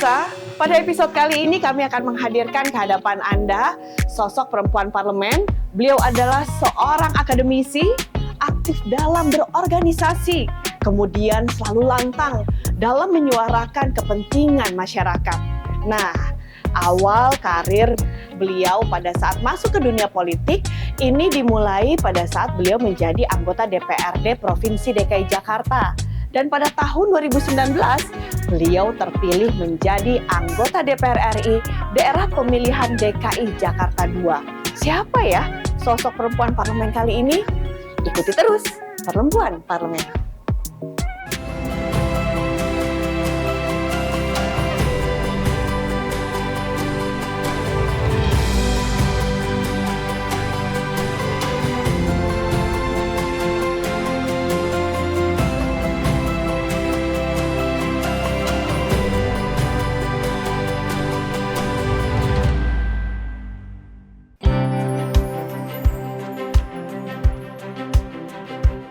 pemirsa, pada episode kali ini kami akan menghadirkan ke hadapan Anda sosok perempuan parlemen. Beliau adalah seorang akademisi, aktif dalam berorganisasi, kemudian selalu lantang dalam menyuarakan kepentingan masyarakat. Nah, awal karir beliau pada saat masuk ke dunia politik ini dimulai pada saat beliau menjadi anggota DPRD Provinsi DKI Jakarta. Dan pada tahun 2019, beliau terpilih menjadi anggota DPR RI daerah pemilihan DKI Jakarta II. Siapa ya sosok perempuan parlemen kali ini? Ikuti terus Perempuan Parlemen.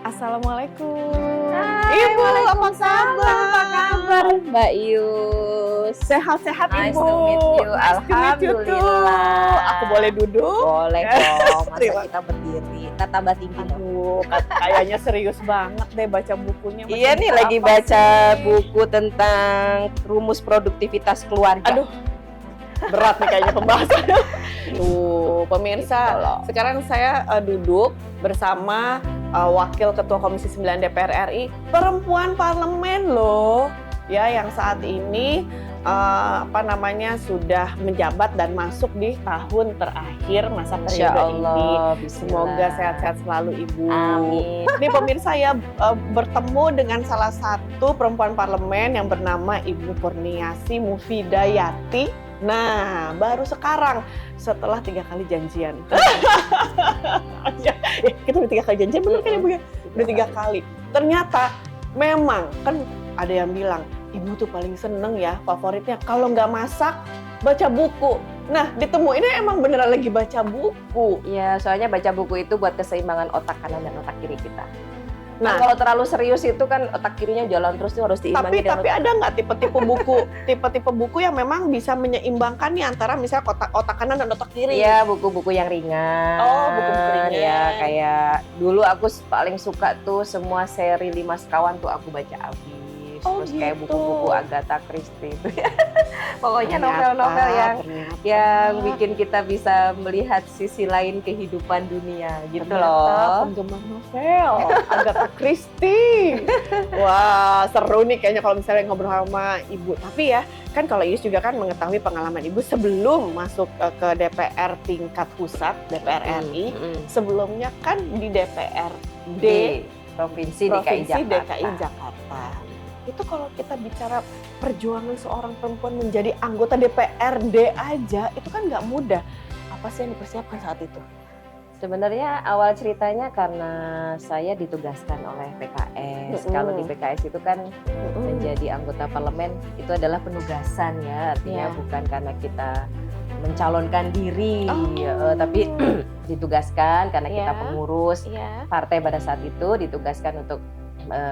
Assalamualaikum. Hai, Ibu, apa kabar? Apa kabar, Mbak Yus? Sehat-sehat Nice Ibu. to meet you. Nice to meet you Alhamdulillah. too. Aku boleh duduk? Boleh dong. Masa Terima- kita berdiri? Tata batingi dong. Aduh, kayaknya serius banget deh baca bukunya. Iya nih buku lagi apa baca sih? buku tentang rumus produktivitas keluarga. Aduh, berat nih kayaknya pembahasannya. Tuh, pemirsa, Gitu loh. sekarang saya duduk bersama Wakil Ketua Komisi 9 DPR RI, perempuan parlemen loh, ya yang saat ini sudah menjabat dan masuk di tahun terakhir masa Insya periode ini. Allah. Bismillah. Semoga sehat-sehat selalu Ibu. Amin. Ini pemirsa ya bertemu dengan salah satu perempuan parlemen yang bernama Ibu Kurniasi Mufidayati. Nah, baru sekarang setelah 3 kali janjian. Kita udah 3 kali janjian, bener kan Ibu ya? Udah 3 kali. Ternyata memang kan ada yang bilang, Ibu tuh paling seneng ya favoritnya kalau nggak masak, baca buku. Nah, ditemuinnya emang beneran lagi baca buku. Iya, soalnya baca buku itu buat keseimbangan otak kanan dan otak kiri kita. Nah, Kalau terlalu serius itu kan otak kirinya jalan terus tuh harus diimbangi. tapi ada nggak tipe-tipe buku yang memang bisa menyeimbangkan nih antara misalnya otak kanan dan otak kiri? Iya, buku-buku yang ringan. Oh, buku-buku ringan. Ya, kayak dulu aku paling suka tuh semua seri 5 sekawan tuh aku baca habis. Oh, Terus kayak gitu. buku-buku Agatha Christie itu. Pokoknya Ternyata. yang bikin kita bisa melihat sisi lain kehidupan dunia gitu Ternyata loh. penggemar novel Agatha Christie. Wah, seru nih kayaknya kalau misalnya ngobrol sama Ibu. Tapi ya, kan kalau Ius juga kan mengetahui pengalaman Ibu sebelum masuk ke DPR tingkat pusat, DPR RI. Sebelumnya kan di DPRD Di Provinsi DKI Jakarta. DKI Jakarta. Itu kalau kita bicara perjuangan seorang perempuan menjadi anggota DPRD aja, itu kan nggak mudah. Apa sih yang dipersiapkan saat itu? Sebenarnya awal ceritanya karena saya ditugaskan oleh PKS. Kalau di PKS itu kan menjadi anggota parlemen itu adalah penugasan ya, artinya bukan karena kita mencalonkan diri, tapi ditugaskan karena kita pengurus partai pada saat itu, ditugaskan untuk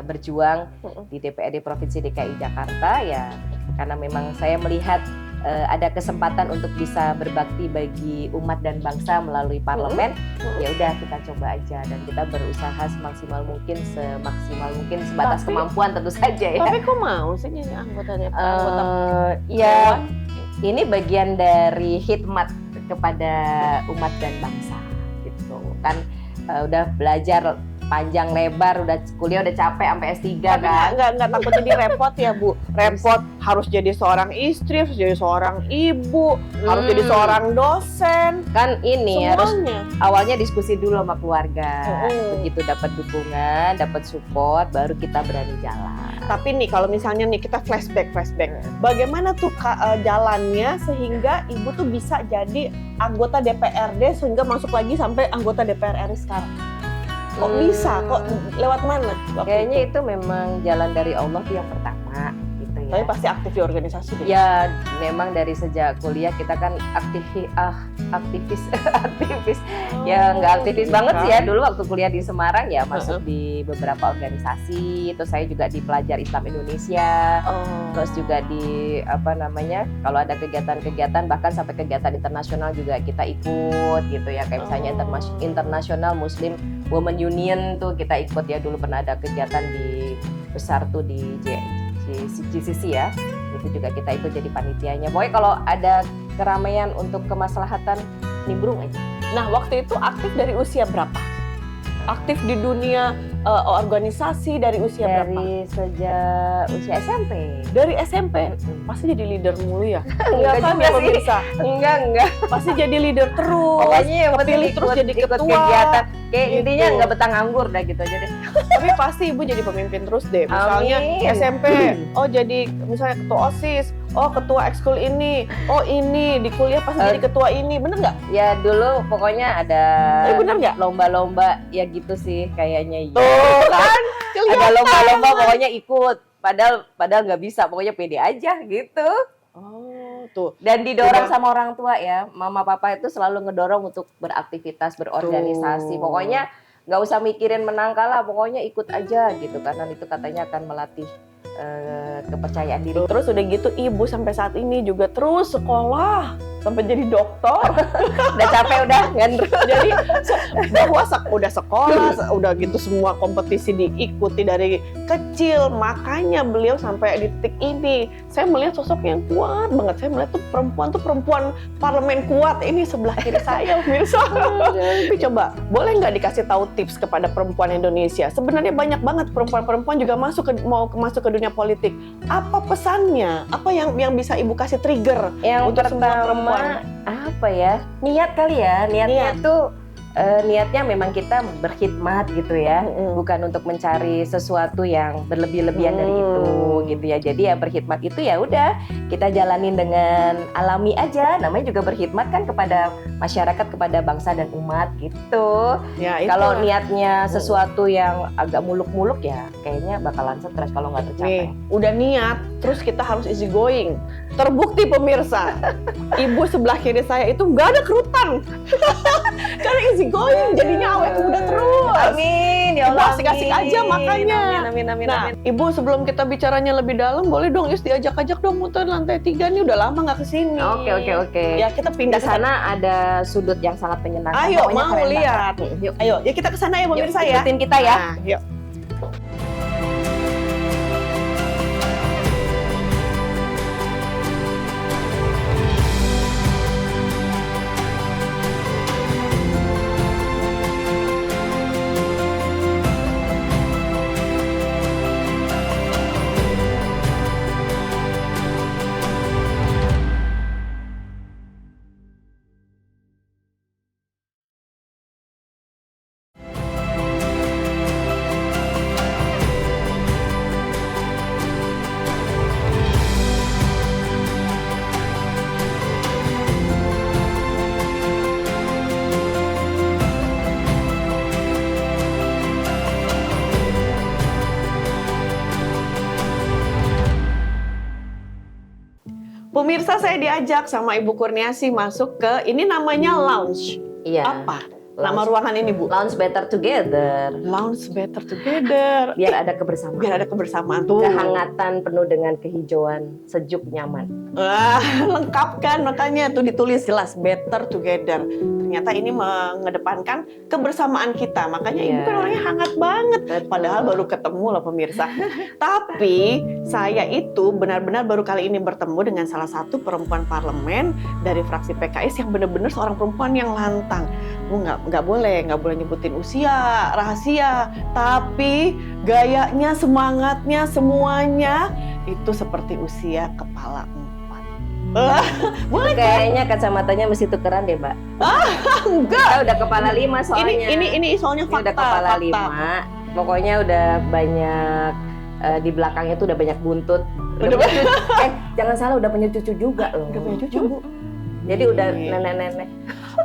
berjuang di DPRD Provinsi DKI Jakarta ya, karena memang saya melihat ada kesempatan untuk bisa berbakti bagi umat dan bangsa melalui parlemen. Ya udah kita coba aja dan kita berusaha semaksimal mungkin sebatas kemampuan tentu saja ya. Tapi kok mau sih jadi anggota DPR? Ya ini bagian dari khidmat kepada umat dan bangsa gitu kan. Udah belajar panjang lebar, udah kuliah udah capek sampai S3 Tapi kan. nggak takut jadi repot ya Bu? Repot harus jadi seorang istri, harus jadi seorang ibu, harus jadi seorang dosen. Kan ini harus Semuanya. awalnya diskusi dulu sama keluarga. Mm. Begitu dapat dukungan, dapat support, baru kita berani jalan. Tapi nih kalau misalnya nih kita flashback, bagaimana tuh jalannya sehingga ibu tuh bisa jadi anggota DPRD sehingga masuk lagi sampai anggota DPR RI sekarang? Kok bisa? Kok lewat mana? Kayaknya itu memang jalan dari Allah tuh yang pertama gitu Tapi pasti aktif di organisasi deh. Ya, memang dari sejak kuliah kita kan aktivis. Ya nggak aktivis banget sih ya. Dulu waktu kuliah di Semarang ya masuk di beberapa organisasi. Terus saya juga di Pelajar Islam Indonesia. Terus juga di kalau ada kegiatan-kegiatan bahkan sampai kegiatan internasional juga kita ikut gitu ya. Kayak misalnya International Muslim Women Union tuh kita ikut ya. Dulu pernah ada kegiatan di besar tuh di GCC ya, itu juga kita ikut jadi panitianya. Pokoknya kalau ada keramaian untuk kemaslahatan nimbrung aja. Nah, waktu itu aktif dari usia berapa? Aktif di dunia organisasi dari usia berapa? Dari sejak usia SMP. Dari SMP? Pasti jadi leader mulu ya? Enggak kan juga ya sih. pemirsa? Enggak. Pasti jadi leader terus. Pokoknya yang penting kepilih terus jadi ikut ketua. kegiatan. Kayak Gitu. intinya nggak betah nganggur dah gitu aja deh. Tapi pasti ibu jadi pemimpin terus deh. Misalnya Amin. SMP, oh jadi misalnya ketua OSIS, oh ketua ekskul ini, oh ini di kuliah pasti jadi ketua ini, bener nggak? Ya dulu pokoknya ada Bener nggak? lomba-lomba ya gitu sih kayaknya. Tuh kan, Ada lomba-lomba pokoknya ikut. Padahal nggak bisa, pokoknya pede aja gitu. Oh tuh. Dan didorong sama orang tua ya, mama papa itu selalu ngedorong untuk beraktivitas, berorganisasi. Pokoknya nggak usah mikirin menang kalah, pokoknya ikut aja gitu karena itu katanya akan melatih kepercayaan diri. Terus udah gitu ibu sampai saat ini juga terus sekolah sampai jadi dokter. Udah capek udah ngendru. Jadi bahwa udah sekolah, udah gitu semua kompetisi diikuti dari kecil, makanya beliau sampai di titik ini. Saya melihat sosok yang kuat banget. Saya melihat tuh perempuan parlemen kuat ini sebelah kiri saya, pemirsa. Tapi coba, boleh nggak dikasih tahu tips kepada perempuan Indonesia? Sebenarnya banyak banget perempuan-perempuan juga mau masuk ke dunia politik. Apa pesannya? Apa yang bisa ibu kasih trigger Yang untuk semua pertama perempuan? apa ya? Niat kali ya. Niatnya tuh niatnya memang kita berkhidmat gitu ya, bukan untuk mencari sesuatu yang berlebih-lebihan dari itu gitu ya. Jadi ya berkhidmat itu ya udah kita jalanin dengan alami aja. Namanya juga berkhidmat kan kepada masyarakat, kepada bangsa dan umat gitu. Ya, Kalau niatnya sesuatu yang agak muluk-muluk ya kayaknya bakalan stres kalau nggak tercapai. nih, udah niat, terus kita harus easy going. Terbukti pemirsa, ibu sebelah kiri saya itu nggak ada kerutan. Karena easy going, jadinya awet muda terus. Amin, ya Allah. Asik-asik aja makanya. Amin. Nah, ibu sebelum kita bicaranya lebih dalam, boleh dong Yus diajak-ajak dong muter lantai 3 nih, udah lama nggak kesini. Oke. Ya kita pindah Di sana ada sudut yang sangat menyenangkan. Ayo, Pokoknya mau keren lihat. banget. Yuk. Ayo, ya kita kesana ya pemirsa ya. Ikutin kita ya. Nah, yuk. Pemirsa, saya diajak sama Ibu Kurniasi masuk ke, ini namanya lounge. Iya. Apa? Nama ruangan ini, Bu? Lounge Better Together. Lounge Better Together. Biar ada kebersamaan. Biar ada kebersamaan tuh. Kehangatan penuh dengan kehijauan, sejuk, nyaman. Wah, lengkap kan, makanya tuh ditulis jelas Better Together. Ternyata ini mengedepankan kebersamaan kita. Makanya ibu kan orangnya hangat banget. Betul. Padahal baru ketemu loh pemirsa. Tapi saya itu benar-benar baru kali ini bertemu dengan salah satu perempuan parlemen dari fraksi PKS yang benar-benar seorang perempuan yang lantang. Nggak boleh nyebutin usia, rahasia. Tapi gayanya, semangatnya, semuanya itu seperti usia kepala 4. Boleh kan? Kayaknya kacamatanya mesti tukeran deh, Mbak. Enggak. Kita udah kepala 5 soalnya. Ini soalnya Ini fakta. udah kepala fakta. 5. Pokoknya udah banyak di belakangnya tuh udah banyak buntut. Udah Jangan salah udah punya cucu juga loh. Udah punya cucu, Bu. Jadi udah Iya. nenek-nenek.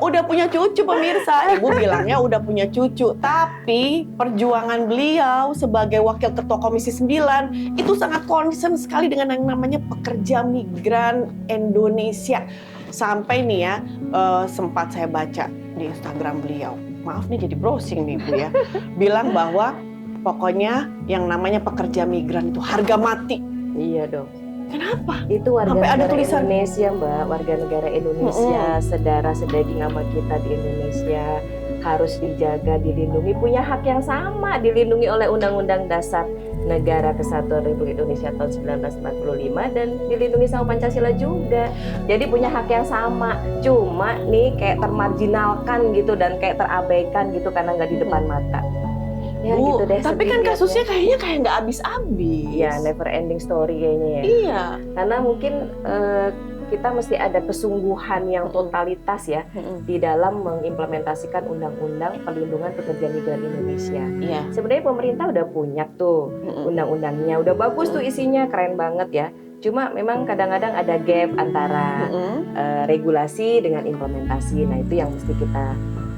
udah punya cucu pemirsa. Ibu bilangnya udah punya cucu, tapi perjuangan beliau sebagai wakil ketua Komisi 9 itu sangat concern sekali dengan yang namanya pekerja migran Indonesia. Sampai nih ya, sempat saya baca di Instagram beliau. Maaf nih jadi browsing nih Bu ya. Bilang bahwa pokoknya yang namanya pekerja migran itu harga mati. Iya dong. Kenapa? Itu warga Sampai ada negara tulisan Indonesia, Mbak. Warga negara Indonesia, sedara sedaging sama kita di Indonesia, harus dijaga, dilindungi, punya hak yang sama, dilindungi oleh Undang-Undang Dasar Negara Kesatuan Republik Indonesia tahun 1945 dan dilindungi sama Pancasila juga. Jadi punya hak yang sama. Cuma nih kayak termarginalkan gitu dan kayak terabaikan gitu karena nggak di depan mata. Ya, Bu, gitu deh, tapi kan kasusnya kayaknya kayak nggak habis-habis. ya never ending story kayaknya ya. Iya. Karena mungkin kita mesti ada kesungguhan yang totalitas ya di dalam mengimplementasikan Undang-Undang Perlindungan Pekerja Migran Indonesia. Iya. Sebenarnya pemerintah udah punya tuh undang-undangnya, udah bagus tuh isinya, keren banget ya. Cuma memang kadang-kadang ada gap antara regulasi dengan implementasi. Nah itu yang mesti kita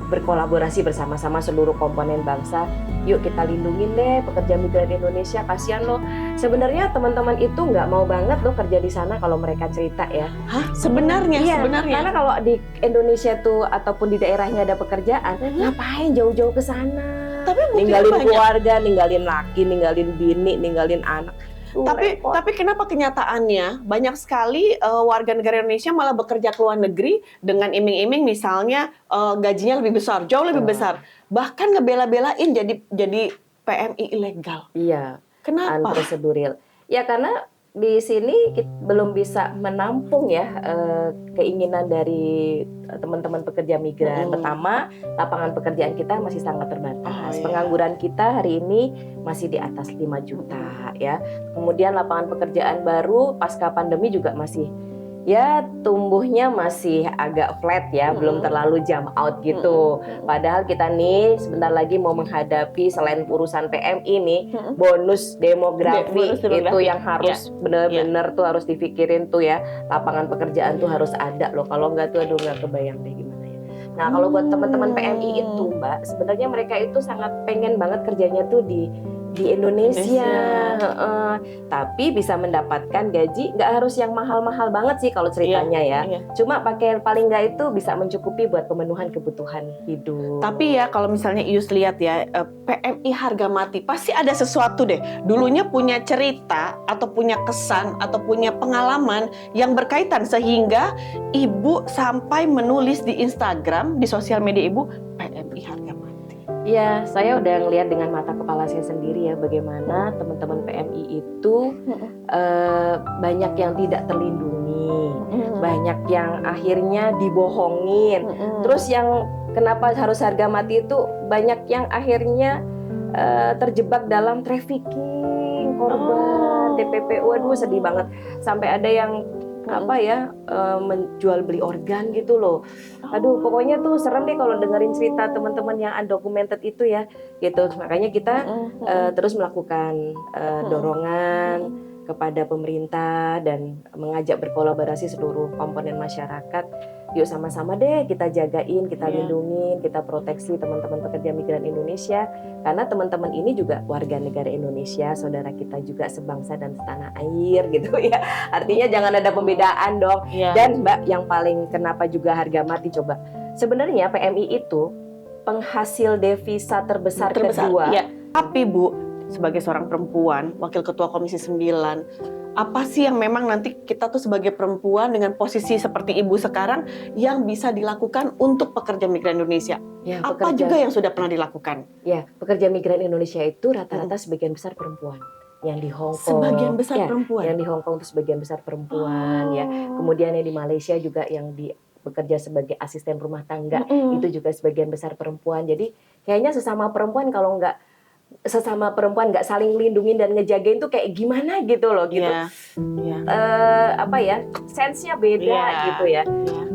berkolaborasi bersama-sama seluruh komponen bangsa. Yuk kita lindungin deh pekerja migran Indonesia, kasihan loh. Sebenarnya teman-teman itu nggak mau banget loh kerja di sana kalau mereka cerita ya. Hah? Sebenarnya? Iya, Sebenarnya? karena kalau di Indonesia tuh ataupun di daerahnya ada pekerjaan, ngapain jauh-jauh ke sana? Tapi Ninggalin banyak. keluarga, ninggalin laki, ninggalin bini, ninggalin anak. Tapi kenapa kenyataannya banyak sekali warga negara Indonesia malah bekerja ke luar negeri dengan iming-iming misalnya gajinya lebih besar, jauh lebih besar, bahkan ngebela-belain jadi PMI ilegal. Iya. Kenapa? Unprocedural. Ya karena di sini kita belum bisa menampung ya keinginan dari teman-teman pekerja migran. Pertama, lapangan pekerjaan kita masih sangat terbatas. Pengangguran kita hari ini masih di atas 5 juta ya. Kemudian lapangan pekerjaan baru pasca pandemi juga masih ya tumbuhnya masih agak flat ya, belum terlalu jump out gitu. Padahal kita nih sebentar lagi mau menghadapi selain urusan PMI nih, bonus demografi itu yang harus benar-benar tuh harus dipikirin tuh ya. Lapangan pekerjaan tuh harus ada loh. Kalau nggak tuh aduh nggak kebayang deh gimana ya. Nah kalau buat teman-teman PMI itu Mbak, sebenarnya mereka itu sangat pengen banget kerjanya tuh di Indonesia. Tapi bisa mendapatkan gaji nggak harus yang mahal-mahal banget sih kalau ceritanya ya. Cuma pakai paling nggak itu bisa mencukupi buat pemenuhan kebutuhan hidup. Tapi ya kalau misalnya Ius lihat ya, PMI harga mati pasti ada sesuatu deh. Dulunya punya cerita atau punya kesan atau punya pengalaman yang berkaitan sehingga Ibu sampai menulis di Instagram, di sosial media Ibu, PMI harga mati. Ya, saya udah ngelihat dengan mata kepala saya sendiri ya bagaimana teman-teman PMI itu banyak yang tidak terlindungi, banyak yang akhirnya dibohongin. Terus yang kenapa harus harga mati itu banyak yang akhirnya terjebak dalam trafficking korban, TPPU. Aduh sedih banget. Sampai ada yang menjual beli organ gitu loh. Aduh, pokoknya tuh serem deh kalau dengerin cerita teman-teman yang undocumented itu ya, gitu. Makanya kita terus melakukan dorongan kepada pemerintah dan mengajak berkolaborasi seluruh komponen masyarakat. Yuk sama-sama deh kita jagain, kita lindungin, kita proteksi teman-teman pekerja migran Indonesia. Karena teman-teman ini juga warga negara Indonesia, saudara kita juga sebangsa dan setanah air gitu ya. Artinya jangan ada pembedaan dong. Dan Mbak, yang paling kenapa juga harga mati coba. Sebenarnya PMI itu penghasil devisa terbesar kedua. Ya. Tapi Bu, sebagai seorang perempuan, wakil ketua Komisi 9, apa sih yang memang nanti kita tuh sebagai perempuan dengan posisi seperti Ibu sekarang yang bisa dilakukan untuk pekerja migran Indonesia? Ya, apa juga yang sudah pernah dilakukan? Ya, pekerja migran Indonesia itu rata-rata sebagian besar perempuan. Yang di Hong Kong, sebagian besar perempuan. Yang di Hong Kong itu sebagian besar perempuan ya. Kemudian yang di Malaysia juga yang bekerja sebagai asisten rumah tangga itu juga sebagian besar perempuan. Jadi kayaknya sesama perempuan kalau nggak saling lindungin dan ngejagain tuh kayak gimana gitu loh gitu. Sense-nya beda gitu ya.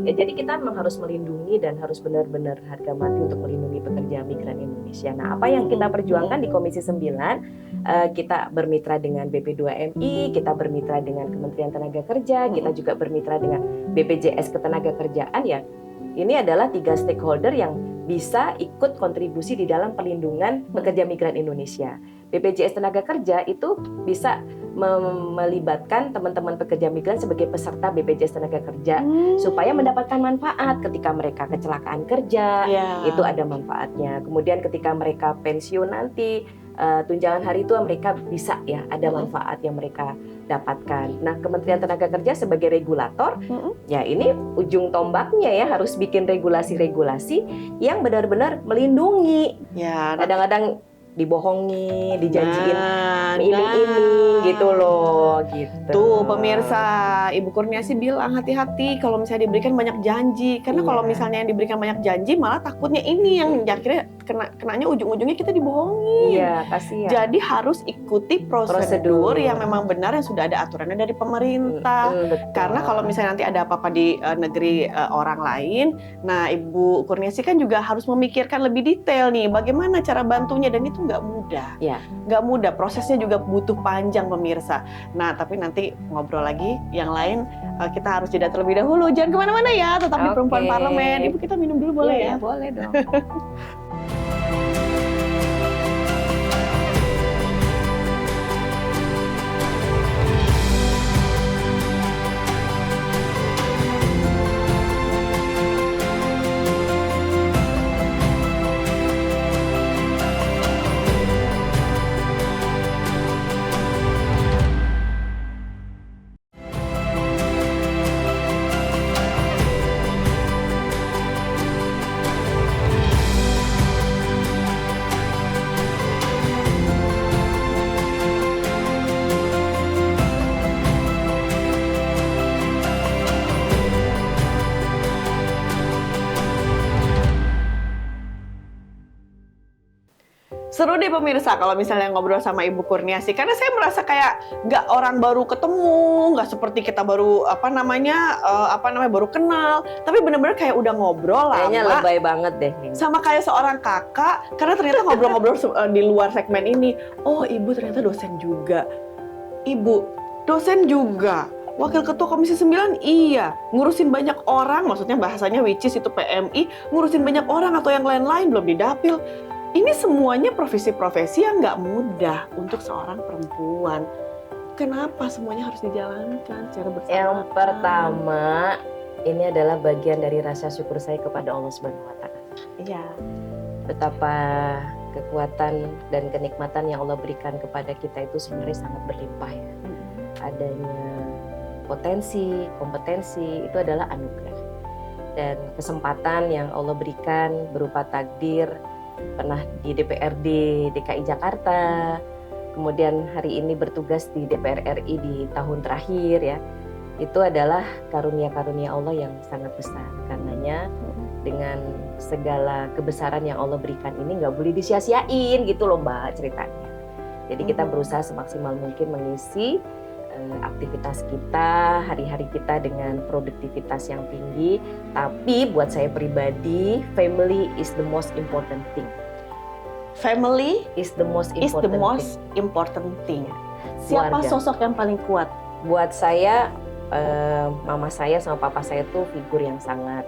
Jadi kita memang harus melindungi dan harus benar-benar harga mati untuk melindungi pekerja migran Indonesia. Nah, apa yang kita perjuangkan di Komisi 9, kita bermitra dengan BP2MI, kita bermitra dengan Kementerian Tenaga Kerja, kita juga bermitra dengan BPJS Ketenagakerjaan ya. ini adalah 3 stakeholder yang bisa ikut kontribusi di dalam perlindungan pekerja migran Indonesia. BPJS Tenagakerja itu bisa melibatkan teman-teman pekerja migran sebagai peserta BPJS Tenagakerja supaya mendapatkan manfaat ketika mereka kecelakaan kerja, itu ada manfaatnya. Kemudian ketika mereka pensiun nanti, tunjangan hari tua mereka bisa ya ada manfaat yang mereka dapatkan. Nah, Kementerian Tenagakerja sebagai regulator, ya ini ujung tombaknya ya harus bikin regulasi-regulasi yang benar-benar melindungi. Ya, kadang-kadang dibohongi, dijanjiin iming-iming gitu loh, gitu. Tuh pemirsa, Ibu Kurniasi bilang hati-hati kalau misalnya diberikan banyak janji, karena kalau misalnya yang diberikan banyak janji malah takutnya ini yang akhirnya kenanya ujung-ujungnya kita dibohongi. Iya, kasihan. Jadi harus ikuti prosedur yang memang benar yang sudah ada aturannya dari pemerintah. Karena kalau misalnya nanti ada apa-apa di negeri orang lain, nah Ibu Kurniasi kan juga harus memikirkan lebih detail nih bagaimana cara bantunya, dan itu nggak mudah. Ya. Nggak mudah, prosesnya juga butuh panjang pemirsa. Nah, tapi nanti ngobrol lagi yang lain, kita harus jeda terlebih dahulu. Jangan kemana-mana ya, tetap di Perempuan Parlemen. Ibu, kita minum dulu boleh ya? Boleh dong. Seru deh pemirsa kalau misalnya ngobrol sama Ibu Kurniasi, karena saya merasa kayak nggak orang baru ketemu, nggak seperti kita baru baru kenal, tapi benar-benar kayak udah ngobrol lama. Kayaknya lebay banget deh. Sama kayak seorang kakak, karena ternyata ngobrol-ngobrol di luar segmen ini. Oh, Ibu ternyata dosen juga. Ibu dosen juga. Wakil Ketua Komisi 9, iya. Ngurusin banyak orang, maksudnya bahasanya which is itu PMI, ngurusin banyak orang atau yang lain-lain belum didapil. Ini semuanya profesi-profesi yang nggak mudah untuk seorang perempuan. Kenapa semuanya harus dijalankan secara bersama? Yang pertama, ini adalah bagian dari rasa syukur saya kepada Allah Subhanahu wa Ta'ala. Iya. Betapa kekuatan dan kenikmatan yang Allah berikan kepada kita itu sebenarnya sangat berlimpah ya. Adanya potensi, kompetensi itu adalah anugerah. Dan kesempatan yang Allah berikan berupa takdir, pernah di DPRD DKI Jakarta, kemudian hari ini bertugas di DPR RI di tahun terakhir ya, itu adalah karunia-karunia Allah yang sangat besar. Karenanya dengan segala kebesaran yang Allah berikan ini nggak boleh disia-siain gitu loh Mbak ceritanya. Jadi kita berusaha semaksimal mungkin mengisi aktivitas kita, hari-hari kita dengan produktivitas yang tinggi. Tapi buat saya pribadi, family is the most important thing. Family is the most important thing. Siapa Keluarga. sosok yang paling kuat? Buat saya, mama saya sama papa saya tuh figur yang sangat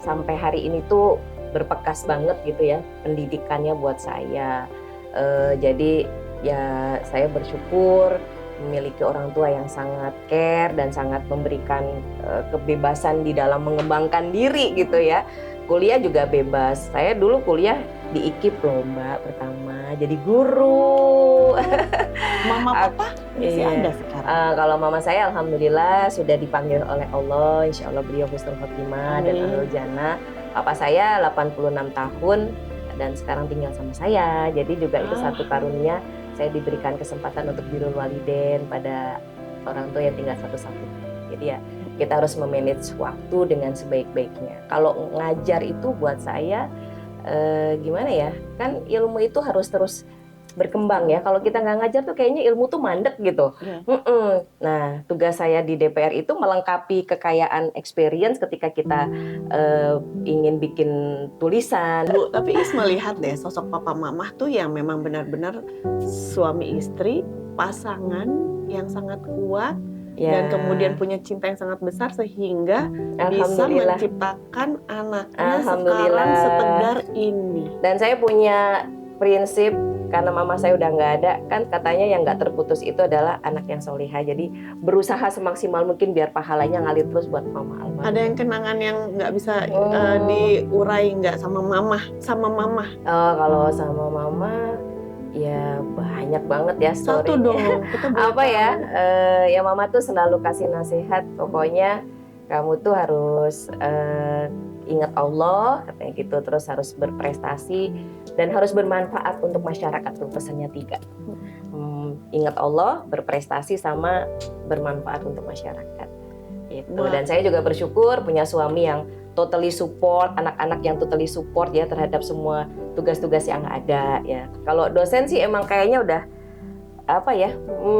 sampai hari ini tuh berbekas banget gitu ya pendidikannya buat saya. Jadi ya saya bersyukur memiliki orang tua yang sangat care dan sangat memberikan kebebasan di dalam mengembangkan diri gitu ya. Kuliah juga bebas. Saya dulu kuliah di IKIP loh Mbak pertama, jadi guru. Mama papa masih ada sekarang? Kalau mama saya alhamdulillah sudah dipanggil oleh Allah, insya Allah beliau husnul khotimah dan ahlul jannah. Papa saya 86 tahun dan sekarang tinggal sama saya, jadi juga itu satu karunia. Saya diberikan kesempatan untuk birrul walidain pada orang tua yang tinggal satu-satu. Jadi ya kita harus memanage waktu dengan sebaik-baiknya. Kalau ngajar itu buat saya gimana ya? Kan ilmu itu harus terus berkembang ya. Kalau kita nggak ngajar tuh kayaknya ilmu tuh mandek gitu. Nah, tugas saya di DPR itu melengkapi kekayaan experience ketika kita ingin bikin tulisan. Bu, tapi Is melihat deh sosok papa mama tuh yang memang benar-benar suami istri, pasangan yang sangat kuat, dan kemudian punya cinta yang sangat besar sehingga bisa menciptakan anaknya sekarang setegar ini. Dan saya punya prinsip, karena mama saya udah nggak ada, kan katanya yang nggak terputus itu adalah anak yang solihah. Jadi berusaha semaksimal mungkin biar pahalanya ngalir terus buat mama almarhum. Ada yang kenangan yang nggak bisa diurai nggak sama mama? Kalau sama mama ya banyak banget ya story. Satu dong. Apa ya? Ya mama tuh selalu kasih nasihat. Pokoknya kamu tuh harus ingat Allah, katanya gitu. Terus harus berprestasi dan harus bermanfaat untuk masyarakat. Tuh pesannya 3. Ingat Allah, berprestasi, sama bermanfaat untuk masyarakat. Gitu. Dan saya juga bersyukur punya suami yang totally support, anak-anak yang totally support ya terhadap semua tugas-tugas yang ada ya. Kalau dosen sih emang kayaknya udah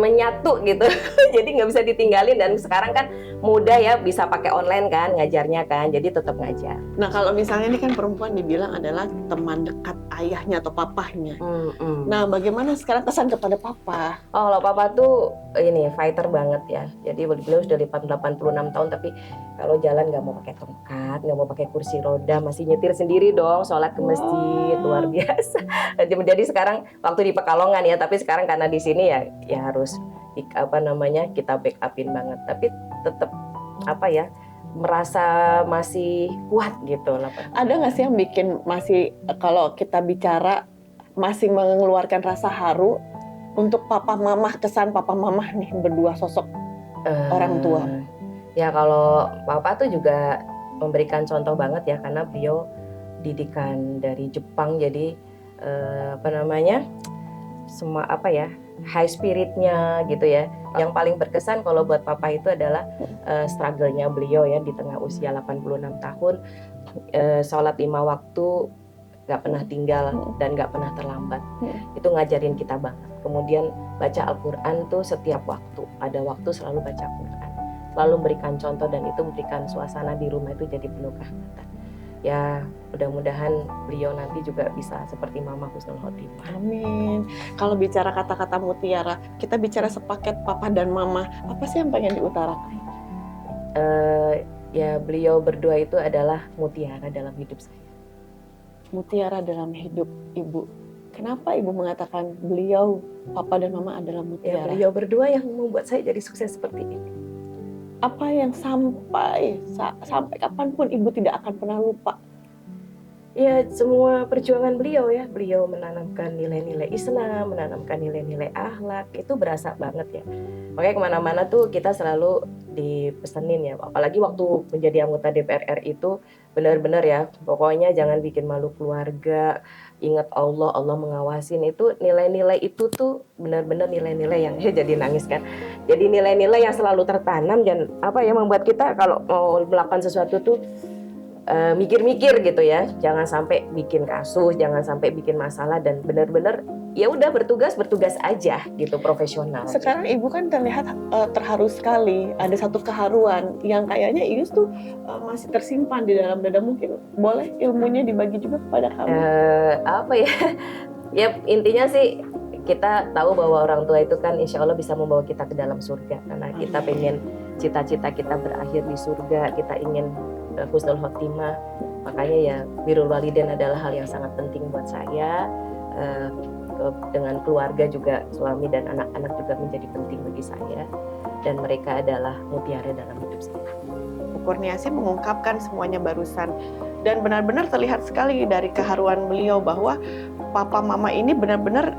menyatu gitu. Jadi nggak bisa ditinggalin, dan sekarang kan mudah ya, bisa pakai online kan ngajarnya kan, jadi tetap ngajar. Nah kalau misalnya ini kan perempuan dibilang adalah teman dekat ayahnya atau papahnya. Nah bagaimana sekarang kesan kepada papa? Oh, kalau papa tuh ini fighter banget ya. Jadi beliau sudah 86 tahun, tapi kalau jalan nggak mau pakai tongkat, nggak mau pakai kursi roda, masih nyetir sendiri dong, sholat ke masjid, luar biasa. Jadi sekarang waktu di Pekalongan ya, tapi sekarang karena di sini ya harus kita backupin banget, tapi tetap merasa masih kuat gitu lah. Ada nggak sih yang bikin masih, kalau kita bicara, masih mengeluarkan rasa haru untuk papa mama, kesan papa mama nih berdua sosok orang tua? Ya kalau papa tuh juga memberikan contoh banget ya, karena beliau didikan dari Jepang, jadi semua high spiritnya gitu ya. Yang paling berkesan kalau buat papa itu adalah struggle-nya beliau ya di tengah usia 86 tahun, sholat 5 waktu gak pernah tinggal dan gak pernah terlambat. Itu ngajarin kita banget. Kemudian baca Al-Quran tuh setiap waktu, ada waktu selalu baca Al-Quran, lalu memberikan contoh, dan itu memberikan suasana di rumah itu jadi penuh kehangatan. Ya mudah-mudahan beliau nanti juga bisa seperti Mama Husnul Khotimah. Amin. Kalau bicara kata-kata mutiara, kita bicara sepaket papa dan mama, apa sih yang pengen diutarakan? Ya beliau berdua itu adalah mutiara dalam hidup saya. Mutiara dalam hidup ibu. Kenapa ibu mengatakan beliau, papa dan mama adalah mutiara? Ya, beliau berdua yang membuat saya jadi sukses seperti ini. Apa yang sampai kapanpun ibu tidak akan pernah lupa? Ya semua perjuangan beliau ya, beliau menanamkan nilai-nilai Islam, menanamkan nilai-nilai akhlak, itu berasa banget ya. Makanya kemana-mana tuh kita selalu dipesenin ya, apalagi waktu menjadi anggota DPR RI itu benar-benar ya, pokoknya jangan bikin malu keluarga, ingat Allah, Allah mengawasin. Itu nilai-nilai itu tuh benar-benar nilai-nilai yang jadi nangis kan. Jadi nilai-nilai yang selalu tertanam, dan membuat kita kalau mau melakukan sesuatu tuh mikir-mikir gitu ya, jangan sampai bikin kasus, jangan sampai bikin masalah, dan benar-benar ya udah bertugas aja gitu, profesional. Sekarang ibu kan terlihat terharu sekali, ada satu keharuan yang kayaknya Ius tuh masih tersimpan di dalam dada. Mungkin boleh ilmunya dibagi juga kepada kami? Ya intinya sih kita tahu bahwa orang tua itu kan insya Allah bisa membawa kita ke dalam surga, karena kita pengen cita-cita kita berakhir di surga, kita ingin husnul khotimah. Makanya ya birrul walidain adalah hal yang sangat penting buat saya. Dengan keluarga juga, suami dan anak-anak juga menjadi penting bagi saya, dan mereka adalah mutiara dalam hidup saya. Bu Kurniasih mengungkapkan semuanya barusan, dan benar-benar terlihat sekali dari keharuan beliau bahwa papa mama ini benar-benar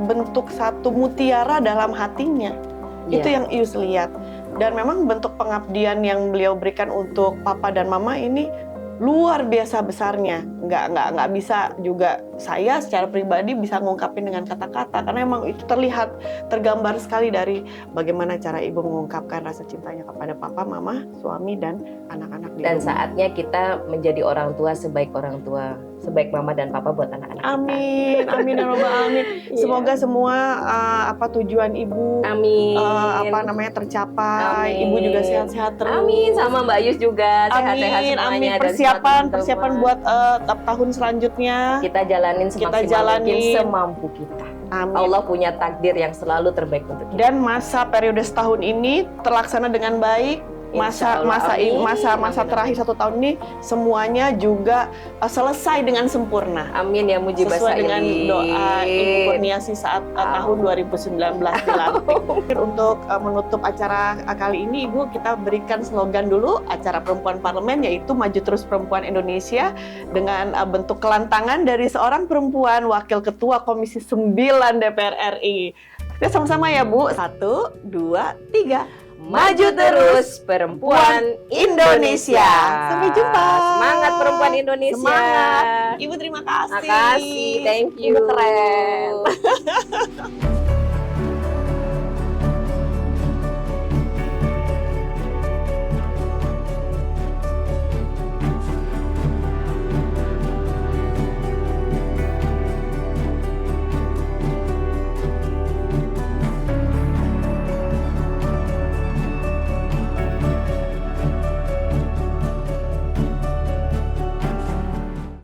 bentuk satu mutiara dalam hatinya. Itu yang Ius lihat. Dan memang bentuk pengabdian yang beliau berikan untuk papa dan mama ini luar biasa besarnya. Nggak bisa juga saya secara pribadi bisa ngungkapin dengan kata-kata, karena memang itu terlihat, tergambar sekali dari bagaimana cara ibu mengungkapkan rasa cintanya kepada papa, mama, suami, dan anak-anak di rumah. Dan saatnya kita menjadi orang tua sebaik sebaik mama dan papa buat anak-anak kita. Amin, amin ya robbal alamin. Semoga semua tujuan ibu tercapai. Amin. Ibu juga sehat-sehat terus. Amin, sama Mbak Yus juga sehat-sehat semuanya. Amin. Persiapan buat tahun selanjutnya kita jalanin semaksimal mungkin semampu kita. Amin. Allah punya takdir yang selalu terbaik untuk kita. Dan masa periode setahun ini terlaksana dengan baik. Insya Allah, amin. Masa terakhir 1 tahun ini semuanya juga selesai dengan sempurna. Amin ya mujibah Sesuai dengan sailin. doa Ibu Kurniasi saat tahun 2019 dilantik. Untuk menutup acara kali ini, Ibu, kita berikan slogan dulu acara Perempuan Parlemen, yaitu Maju Terus Perempuan Indonesia, dengan bentuk kelantangan dari seorang perempuan Wakil Ketua Komisi 9 DPR RI. Kita sama-sama ya, Bu. 1, 2, 3. Maju terus perempuan Indonesia. Sampai jumpa. Semangat perempuan Indonesia. Semangat. Ibu terima kasih. Makasih, thank you. Ibu keren.